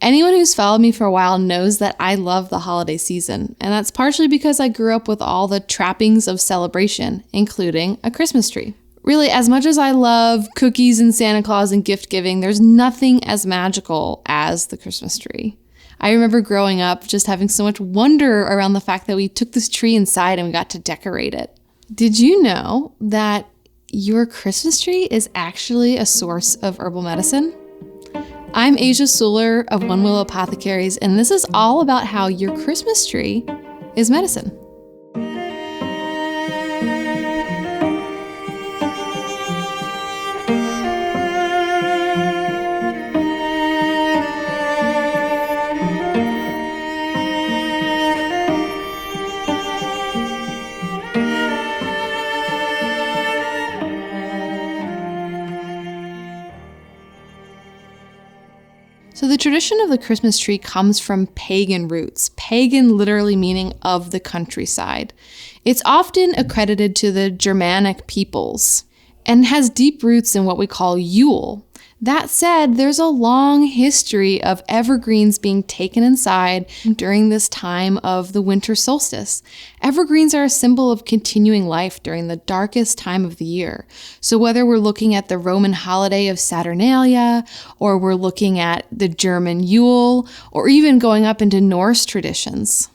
Anyone who's followed me for a while knows that I love the holiday season, and that's partially because I grew up with all the trappings of celebration, including a Christmas tree. Really, as much as I love cookies and Santa Claus and gift giving, there's nothing as magical as the Christmas tree. I remember growing up just having so much wonder around the fact that we took this tree inside and we got to decorate it. Did you know that your Christmas tree is actually a source of herbal medicine? I'm Asia Suler of One Willow Apothecaries, and this is all about how your Christmas tree is medicine. So the tradition of the Christmas tree comes from pagan roots, pagan literally meaning of the countryside. It's often accredited to the Germanic peoples and has deep roots in what we call Yule. That said, there's a long history of evergreens being taken inside during this time of the winter solstice. Evergreens are a symbol of continuing life during the darkest time of the year. So whether we're looking at the Roman holiday of Saturnalia, or we're looking at the German Yule, or even going up into Norse traditions.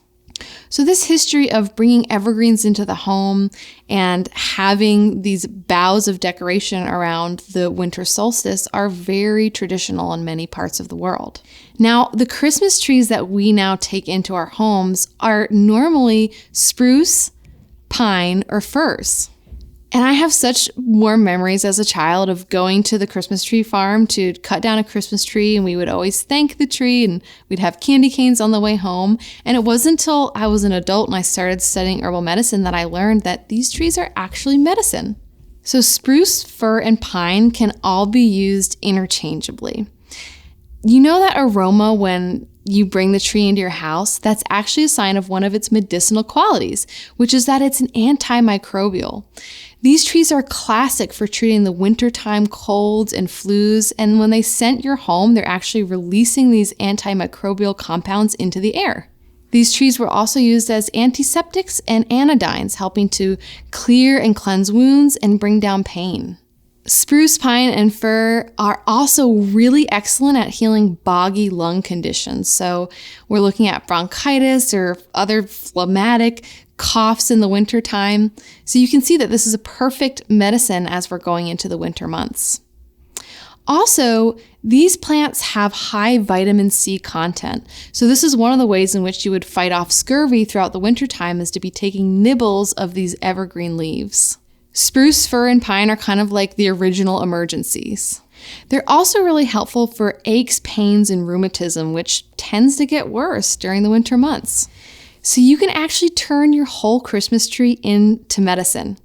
So this history of bringing evergreens into the home and having these boughs of decoration around the winter solstice are very traditional in many parts of the world. Now, the Christmas trees that we now take into our homes are normally spruce, pine, or firs. And I have such warm memories as a child of going to the Christmas tree farm to cut down a Christmas tree, and we would always thank the tree and we'd have candy canes on the way home. And it wasn't until I was an adult and I started studying herbal medicine that I learned that these trees are actually medicine. So spruce, fir, and pine can all be used interchangeably. You know that aroma when you bring the tree into your house? That's actually a sign of one of its medicinal qualities, which is that it's an antimicrobial. These trees are classic for treating the wintertime colds and flus, and when they scent your home, they're actually releasing these antimicrobial compounds into the air. These trees were also used as antiseptics and anodynes, helping to clear and cleanse wounds and bring down pain. Spruce, pine, and fir are also really excellent at healing boggy lung conditions. So we're looking at bronchitis or other phlegmatic coughs in the wintertime. So you can see that this is a perfect medicine as we're going into the winter months. Also, these plants have high vitamin C content. So this is one of the ways in which you would fight off scurvy throughout the wintertime is to be taking nibbles of these evergreen leaves. Spruce, fir, and pine are kind of like the original emergencies. They're also really helpful for aches, pains, and rheumatism, which tends to get worse during the winter months. So you can actually turn your whole Christmas tree into medicine.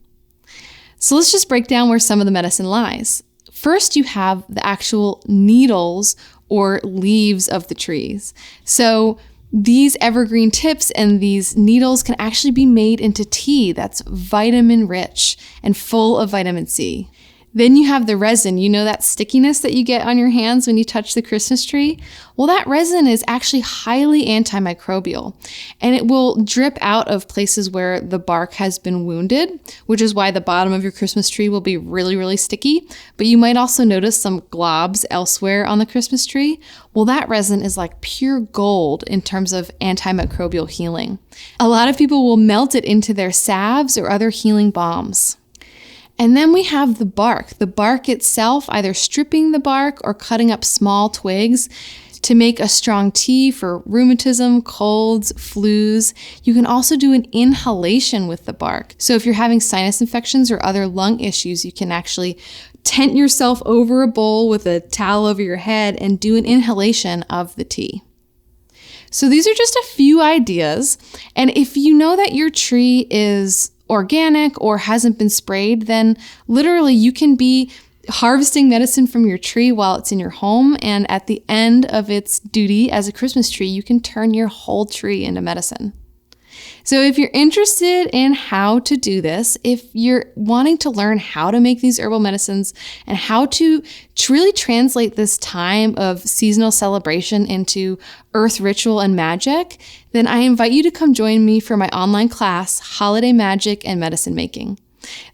So let's just break down where some of the medicine lies. First, you have the actual needles or leaves of the trees. So these evergreen tips and these needles can actually be made into tea that's vitamin rich and full of vitamin C. Then you have the resin. You know that stickiness that you get on your hands when you touch the Christmas tree? Well, that resin is actually highly antimicrobial, and it will drip out of places where the bark has been wounded, which is why the bottom of your Christmas tree will be really, really sticky. But you might also notice some globs elsewhere on the Christmas tree. Well, that resin is like pure gold in terms of antimicrobial healing. A lot of people will melt it into their salves or other healing balms. And then we have the bark itself, either stripping the bark or cutting up small twigs to make a strong tea for rheumatism, colds, flus. You can also do an inhalation with the bark. So if you're having sinus infections or other lung issues, you can actually tent yourself over a bowl with a towel over your head and do an inhalation of the tea. So these are just a few ideas. And if you know that your tree is organic or hasn't been sprayed, then literally you can be harvesting medicine from your tree while it's in your home, and at the end of its duty as a Christmas tree, you can turn your whole tree into medicine. So if you're interested in how to do this, if you're wanting to learn how to make these herbal medicines and how to really translate this time of seasonal celebration into earth ritual and magic, then I invite you to come join me for my online class, Holiday Magic and Medicine Making.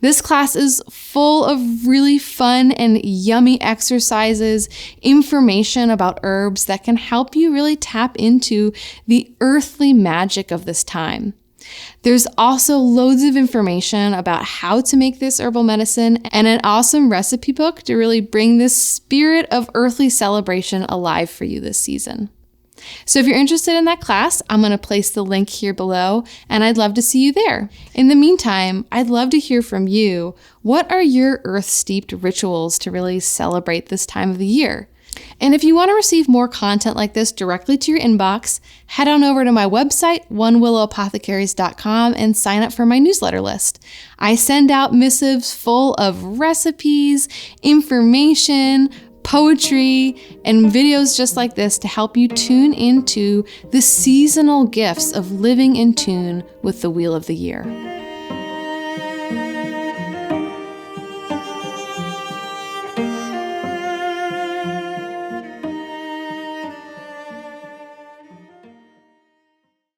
This class is full of really fun and yummy exercises, information about herbs that can help you really tap into the earthly magic of this time. There's also loads of information about how to make this herbal medicine and an awesome recipe book to really bring this spirit of earthly celebration alive for you this season. So if you're interested in that class, I'm going to place the link here below, and I'd love to see you there. In the meantime, I'd love to hear from you. What are your earth-steeped rituals to really celebrate this time of the year? And if you want to receive more content like this directly to your inbox, head on over to my website, onewillowapothecaries.com, and sign up for my newsletter list. I send out missives full of recipes, information, poetry, and videos just like this to help you tune into the seasonal gifts of living in tune with the wheel of the year.